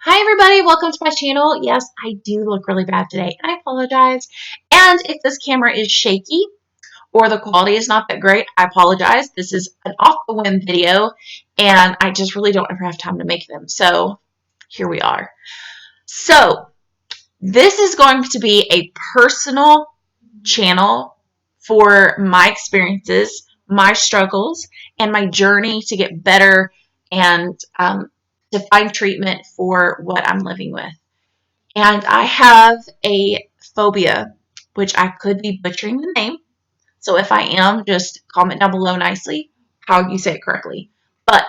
Hi everybody, welcome to my channel. Yes, I do look really bad today, and I apologize. And if this camera is shaky or the quality is not that great, I apologize. This is an off the whim video, and I just really don't ever have time to make them. So here we are. So this is going to be a personal channel for my experiences, my struggles, and my journey to get better and to find treatment for what I'm living with. And I have a phobia, which I could be butchering the name. So if I am, just comment down below nicely how you say it correctly. But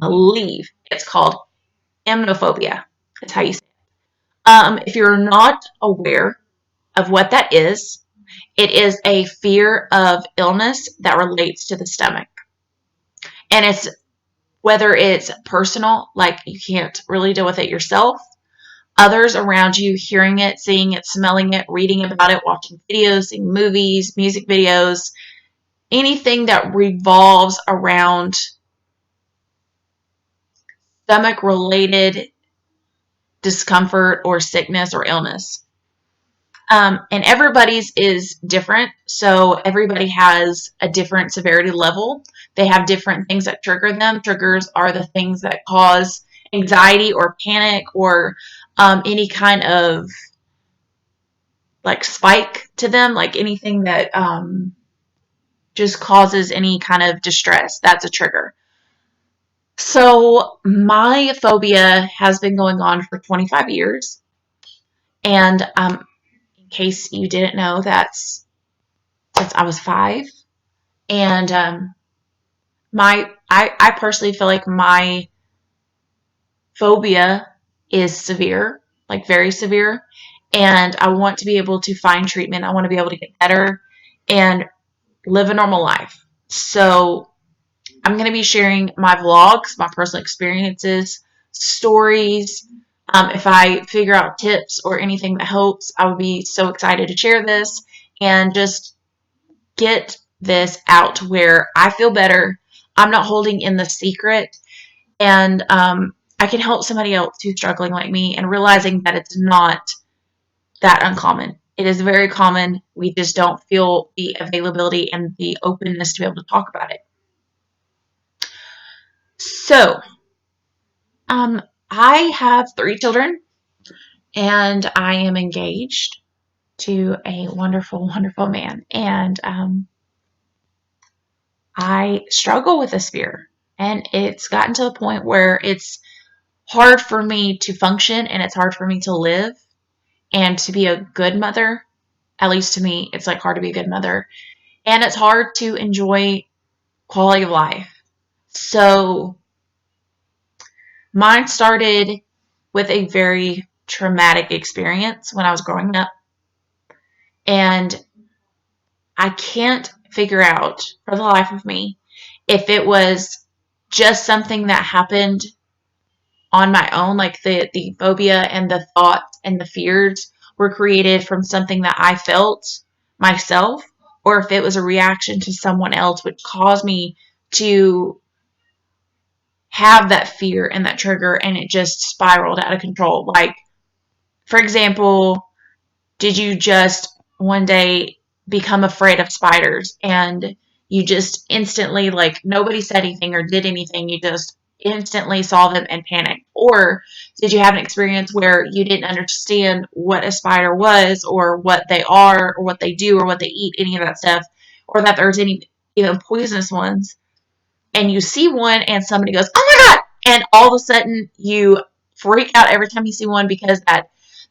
I believe it's called emetophobia. That's how you say it. If you're not aware of what that is, it is a fear of illness that relates to the stomach. And it's whether it's personal, like you can't really deal with it yourself, others around you hearing it, seeing it, smelling it, reading about it, watching videos, seeing movies, music videos, anything that revolves around stomach related discomfort or sickness or illness. And everybody's is different. So everybody has a different severity level. They have different things that trigger them. Triggers are the things that cause anxiety or panic or any kind of like spike to them, like anything that just causes any kind of distress. That's a trigger. So my phobia has been going on for 25 years. And in case you didn't know, that's since I was 5. And I personally feel like my phobia is severe, like very severe. And I want to be able to find treatment. I want to be able to get better and live a normal life. So I'm going to be sharing my vlogs, my personal experiences, stories. If I figure out tips or anything that helps, I would be so excited to share this and just get this out where I feel better. I'm not holding in the secret, and I can help somebody else who's struggling like me and realizing that it's not that uncommon. It is very common. We just don't feel the availability and the openness to be able to talk about it. So, um, I have 3 children, and I am engaged to a wonderful, wonderful man. And I struggle with this fear, and it's gotten to the point where it's hard for me to function, and it's hard for me to live and to be a good mother. At least to me, it's like hard to be a good mother, and it's hard to enjoy quality of life. So mine started with a very traumatic experience when I was growing up. And I can't figure out for the life of me if it was just something that happened on my own, like the phobia and the thoughts and the fears were created from something that I felt myself, or if it was a reaction to someone else, which caused me to have that fear and that trigger, and it just spiraled out of control. Like, for example, did you just one day become afraid of spiders and you just instantly, like, nobody said anything or did anything, you just instantly saw them and panicked? Or did you have an experience where you didn't understand what a spider was or what they are or what they do or what they eat, any of that stuff, or that there's any even poisonous ones, and you see one and somebody goes, "Oh my God," and all of a sudden you freak out every time you see one because that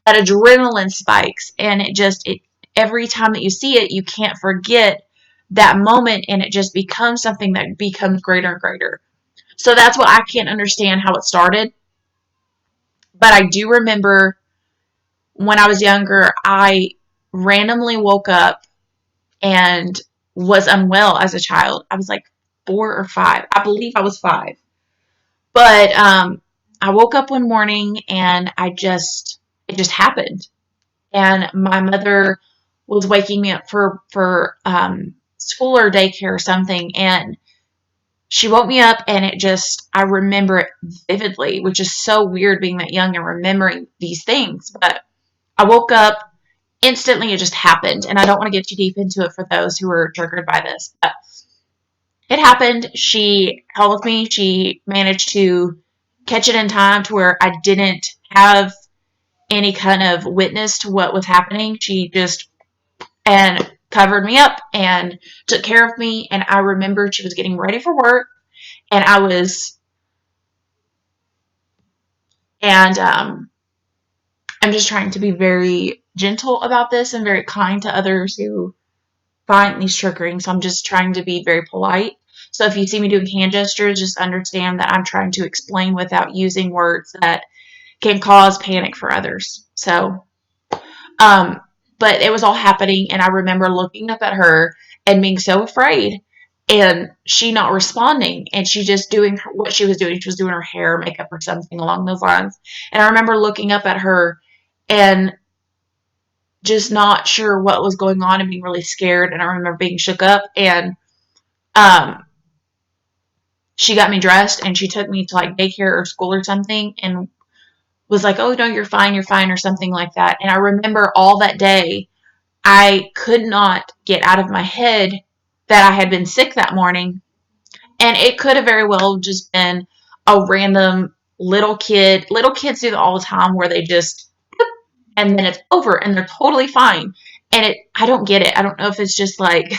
adrenaline spikes, and it every time that you see it, you can't forget that moment, and it just becomes something that becomes greater and greater. So that's what I can't understand how it started. But I do remember when I was younger, I randomly woke up and was unwell as a child. I was like 4 or 5. I believe I was 5. But I woke up one morning and it just happened. And my mother was waking me up for school or daycare or something, and she woke me up, and I remember it vividly, which is so weird being that young and remembering these things. But I woke up instantly, it just happened. And I don't want to get too deep into it for those who are triggered by this. But it happened. She held me. She managed to catch it in time to where I didn't have any kind of witness to what was happening. She just and covered me up and took care of me. And I remembered she was getting ready for work, and I'm just trying to be very gentle about this and very kind to others who find these triggering. So I'm just trying to be very polite. So if you see me doing hand gestures, just understand that I'm trying to explain without using words that can cause panic for others. So, um, but it was all happening, and I remember looking up at her and being so afraid, and she not responding, and she just doing what she was doing. She was doing her hair, makeup, or something along those lines. And I remember looking up at her and just not sure what was going on and being really scared. And I remember being shook up, and um, she got me dressed, and she took me to like daycare or school or something, and was like, "Oh no, you're fine," or something like that. And I remember all that day, I could not get out of my head that I had been sick that morning. And it could have very well just been a random little kid. Little kids do that all the time where they just, and then it's over and they're totally fine. And I don't get it. I don't know if it's just like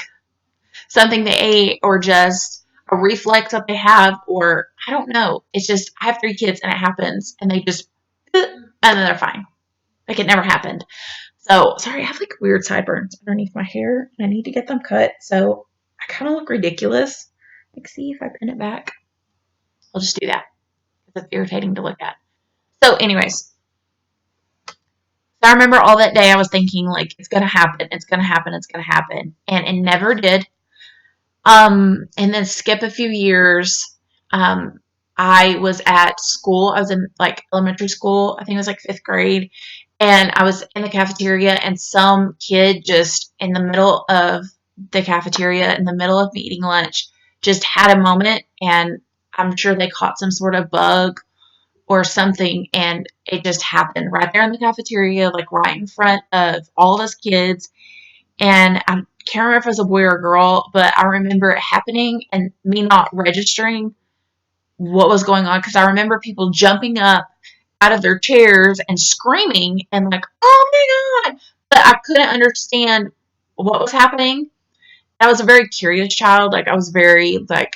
something they ate or just a reflex that they have, or I don't know. It's just, I have 3 kids and it happens, and they just, and then they're fine. Like it never happened. So, sorry, I have like weird sideburns underneath my hair, and I need to get them cut. So, I kind of look ridiculous. Like, see if I pin it back. I'll just do that because it's irritating to look at. So, anyways, so I remember all that day I was thinking, like, it's going to happen, it's going to happen, it's going to happen. And it never did. And then skip a few years. Um, I was at school. I was in like elementary school. I think it was like 5th grade. And I was in the cafeteria, and some kid just in the middle of the cafeteria, in the middle of me eating lunch, just had a moment. And I'm sure they caught some sort of bug or something. And it just happened right there in the cafeteria, like right in front of all us kids. And I can't remember if it was a boy or a girl, but I remember it happening and me not registering what was going on, because I remember people jumping up out of their chairs and screaming and like, "Oh my God!" But I couldn't understand what was happening. I was a very curious child. Like I was very like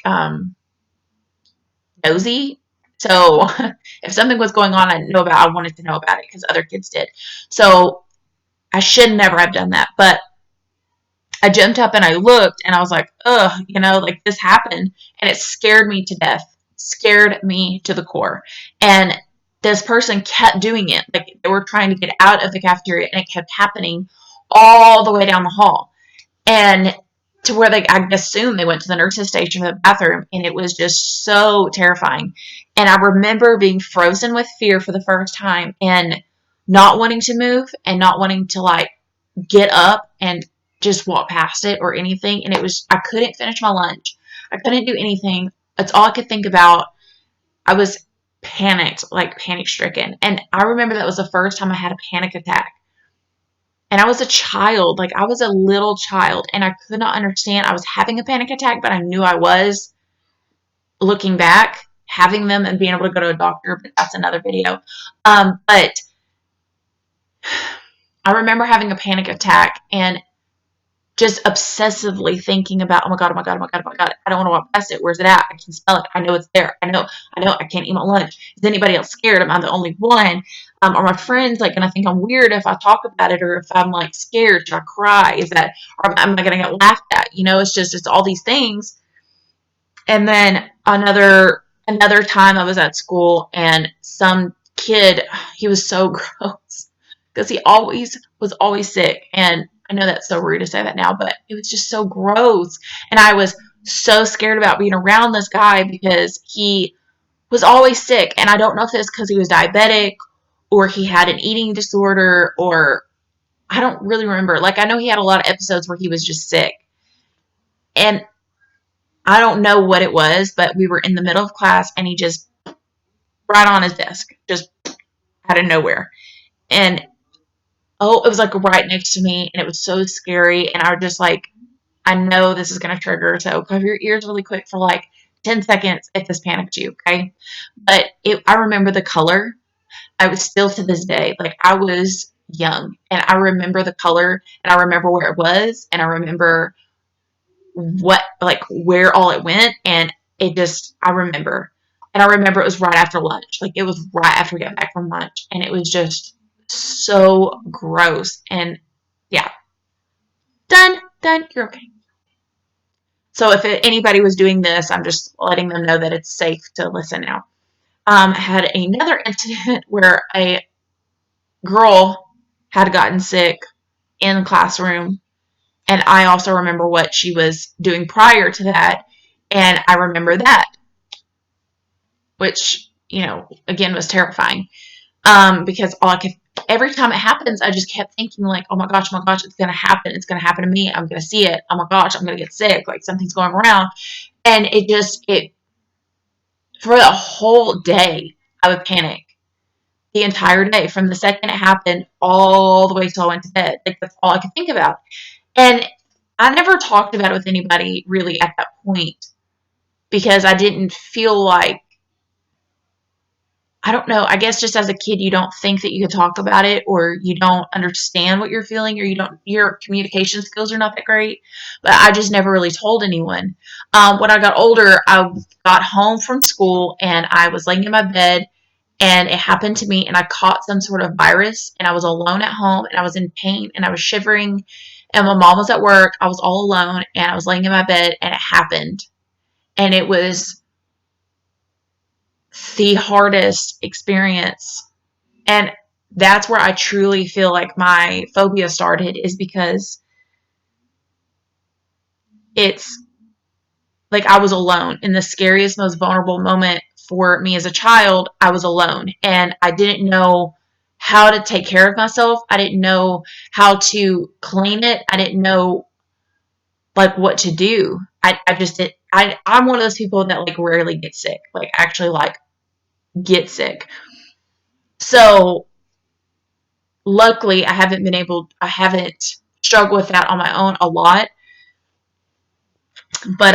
nosy. So if something was going on, I wanted to know about it because other kids did. So I should never have done that, but I jumped up and I looked, and I was like, ugh, like this happened. And it scared me to death, scared me to the core. And this person kept doing it. Like they were trying to get out of the cafeteria, and it kept happening all the way down the hall. And to where I guess soon they went to the nurse's station or the bathroom, and it was just so terrifying. And I remember being frozen with fear for the first time, and not wanting to move and not wanting to like get up and just walk past it or anything. And I couldn't finish my lunch. I couldn't do anything. That's all I could think about. I was panicked, like panic stricken. And I remember that was the first time I had a panic attack. And I was a child, like I was a little child, and I could not understand. I was having a panic attack, but I knew I was, looking back, having them and being able to go to a doctor, but that's another video. But I remember having a panic attack and just obsessively thinking about, oh my God, oh my God, oh my God, oh my God, I don't want to walk past it. Where's it at? I can smell it. I know it's there. I know, I can't eat my lunch. Is anybody else scared? Am I the only one? Are my friends like gonna think I'm weird if I talk about it, or if I'm like scared? Should I cry? Or am I gonna get laughed at? It's all these things. And then another time I was at school, and some kid, he was so gross because he was always sick. And I know that's so rude to say that now, but it was just so gross. And I was so scared about being around this guy because he was always sick. And I don't know if it's because he was diabetic or he had an eating disorder, or I don't really remember. Like I know he had a lot of episodes where he was just sick. And I don't know what it was, but we were in the middle of class and he just right on his desk, just out of nowhere. And oh, it was like right next to me and it was so scary. And I was just like, I know this is going to trigger. So cover your ears really quick for like 10 seconds if this panicked you. Okay. But I remember the color. I was still to this day, like I was young and I remember the color and I remember where it was and I remember what, like where all it went. And it just, I remember. And I remember it was right after lunch. Like it was right after we got back from lunch. And it was just so gross. And yeah, done. You're okay. So if anybody was doing this, I'm just letting them know that it's safe to listen now. I had another incident where a girl had gotten sick in the classroom, and I also remember what she was doing prior to that, and I remember that, which, again was terrifying, because every time it happens, I just kept thinking like, oh my gosh, it's going to happen to me, I'm going to see it, oh my gosh, I'm going to get sick, like something's going around, and it for the whole day, I would panic the entire day from the second it happened all the way till I went to bed. Like that's all I could think about. And I never talked about it with anybody really at that point because I didn't feel like, I don't know, I guess just as a kid, you don't think that you could talk about it or you don't understand what you're feeling or your communication skills are not that great. But I just never really told anyone. When I got older, I got home from school and I was laying in my bed and it happened to me and I caught some sort of virus and I was alone at home and I was in pain and I was shivering and my mom was at work. I was all alone and I was laying in my bed and it happened. And it was the hardest experience. And that's where I truly feel like my phobia started, is because it's like I was alone in the scariest, most vulnerable moment for me as a child. I was alone and I didn't know how to take care of myself. I didn't know how to clean it. I didn't know like what to do. I just did. I'm one of those people that like rarely get sick, like actually like get sick. So luckily I haven't struggled with that on my own a lot. But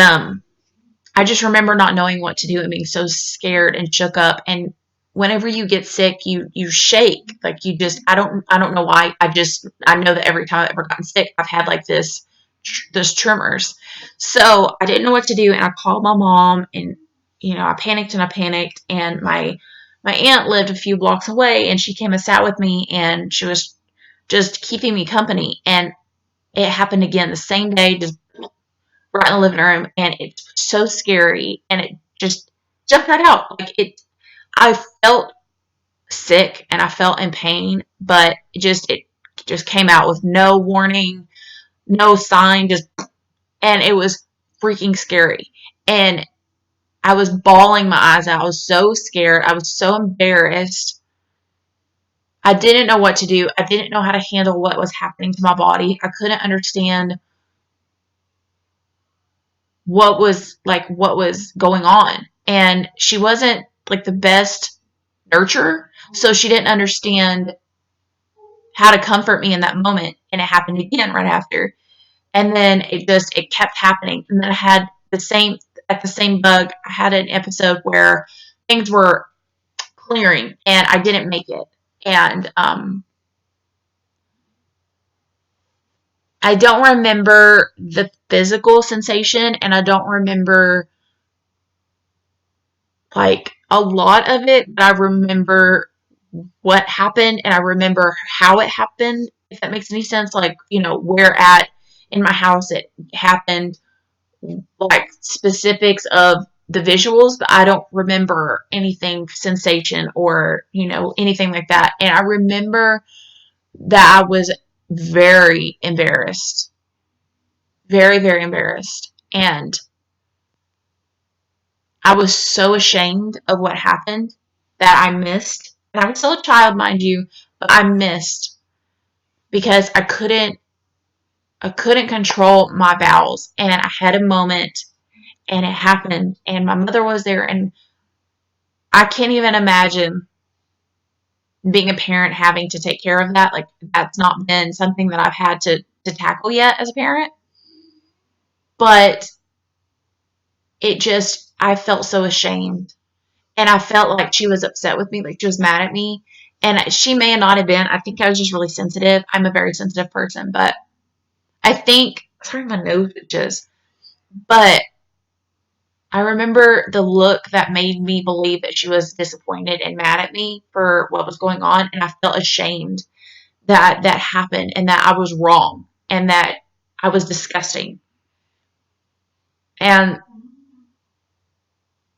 I just remember not knowing what to do and being so scared and shook up. And whenever you get sick, you shake. Like you just, I don't know why. I know that every time I've ever gotten sick, I've had like this tremors. So I didn't know what to do. And I called my mom and, I panicked and my aunt lived a few blocks away and she came and sat with me and she was just keeping me company. And it happened again the same day, just right in the living room, and it's so scary, and it just jumped right out. I felt sick and I felt in pain, but it just came out with no warning, no sign, and it was freaking scary. And I was bawling my eyes out. I was so scared. I was so embarrassed. I didn't know what to do. I didn't know how to handle what was happening to my body. I couldn't understand what was going on. And she wasn't like the best nurturer, so she didn't understand how to comfort me in that moment. And it happened again right after. And then it kept happening. And then I had the same bug, I had an episode where things were clearing and I didn't make it. And I don't remember the physical sensation and I don't remember like a lot of it, but I remember what happened and I remember how it happened, if that makes any sense. Like, where at in my house it happened, like specifics of the visuals, but I don't remember anything sensation or, anything like that. And I remember that I was very embarrassed, very, very embarrassed. And I was so ashamed of what happened that I missed. And I was still a child, mind you, but I missed because I couldn't control my bowels. And I had a moment and it happened, and my mother was there, and I can't even imagine being a parent having to take care of that. Like, that's not been something that I've had to tackle yet as a parent. But it just, I felt so ashamed. And I felt like she was upset with me, like she was mad at me. And she may not have been. I think I was just really sensitive. I'm a very sensitive person, but I think, sorry, my nose itches. But I remember the look that made me believe that she was disappointed and mad at me for what was going on. And I felt ashamed that that happened and that I was wrong and that I was disgusting. And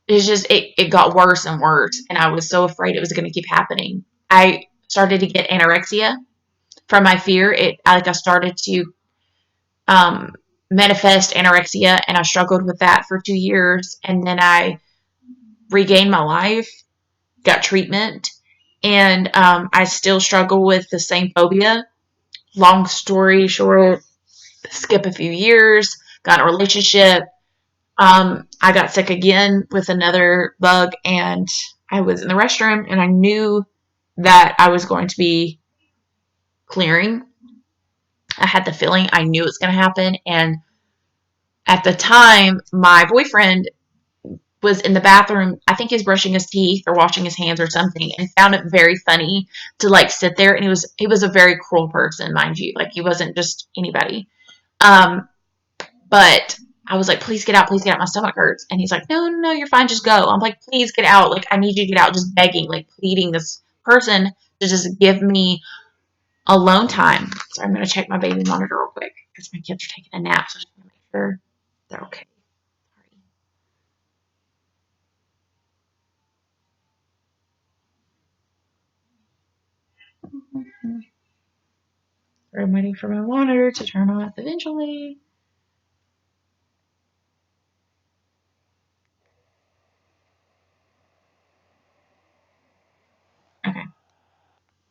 it's just, it got worse and worse. And I was so afraid it was going to keep happening. I started to get anorexia from my fear. I started to um, manifest anorexia, and I struggled with that for 2 years. And then I regained my life, got treatment, and I still struggle with the same phobia. Long story short, skip a few years, got in a relationship. I got sick again with another bug, and I was in the restroom, and I knew that I was going to be clearing. I had the feeling I knew it was going to happen, and at the time, my boyfriend was in the bathroom. I think he was brushing his teeth or washing his hands or something, and found it very funny to like sit there. And he was a very cruel person, mind you. Like, he wasn't just anybody. Um, but I was like, please get out, please get out. My stomach hurts. And he's like, no, no, no, you're fine. Just go. I'm like, please get out. Like, I need you to get out. Just begging, like pleading this person to just give me alone time. So I'm going to check my baby monitor real quick because my kids are taking a nap. So I just want to make sure they're okay. Sorry. I'm waiting for my monitor to turn off eventually. Okay.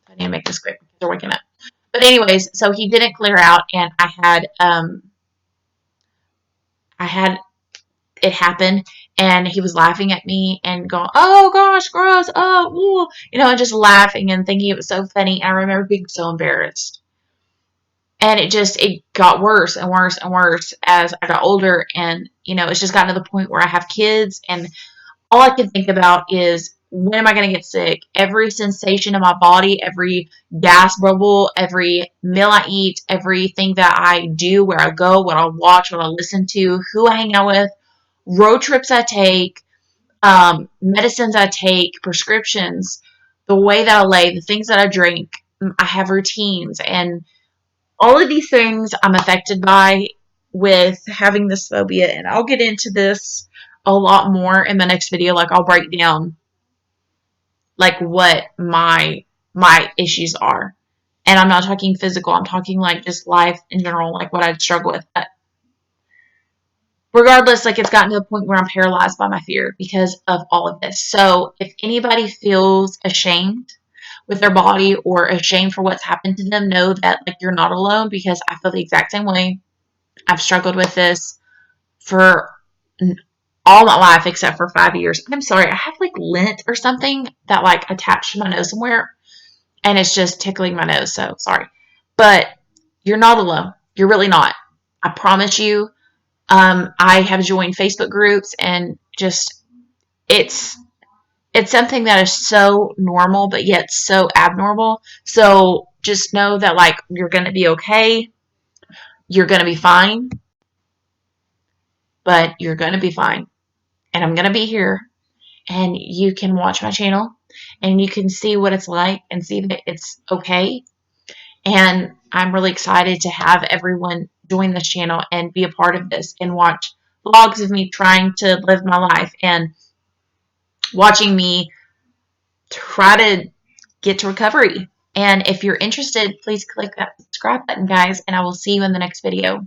I need to make this quick because they're waking up. But anyways, so he didn't clear out, and I had it happen, and he was laughing at me and going, "Oh gosh, gross! Oh, ooh," and just laughing and thinking it was so funny. And I remember being so embarrassed, and it got worse and worse and worse as I got older, and it's just gotten to the point where I have kids, and all I can think about is, when am I going to get sick? Every sensation in my body, every gas bubble, every meal I eat, everything that I do, where I go, what I watch, what I listen to, who I hang out with, road trips I take, medicines I take, prescriptions, the way that I lay, the things that I drink. I have routines, and all of these things I'm affected by with having this phobia. And I'll get into this a lot more in the next video. Like, I'll break down like what my issues are. And I'm not talking physical. I'm talking like just life in general, like what I'd struggle with. But regardless, like, it's gotten to the point where I'm paralyzed by my fear because of all of this. So if anybody feels ashamed with their body or ashamed for what's happened to them, know that like you're not alone, because I feel the exact same way. I've struggled with this for all my life except for 5 years. I'm sorry, I have like lint or something that like attached to my nose somewhere, and it's just tickling my nose. So sorry, but you're not alone. You're really not. I promise you. I have joined Facebook groups, and just it's it's something that is so normal, but yet so abnormal. So just know that like you're gonna be okay. You're gonna be fine, but you're gonna be fine, and I'm gonna be here, and you can watch my channel, and you can see what it's like and see that it's okay. And I'm really excited to have everyone join this channel and be a part of this and watch vlogs of me trying to live my life and watching me try to get to recovery. And if you're interested, please click that subscribe button, guys, and I will see you in the next video.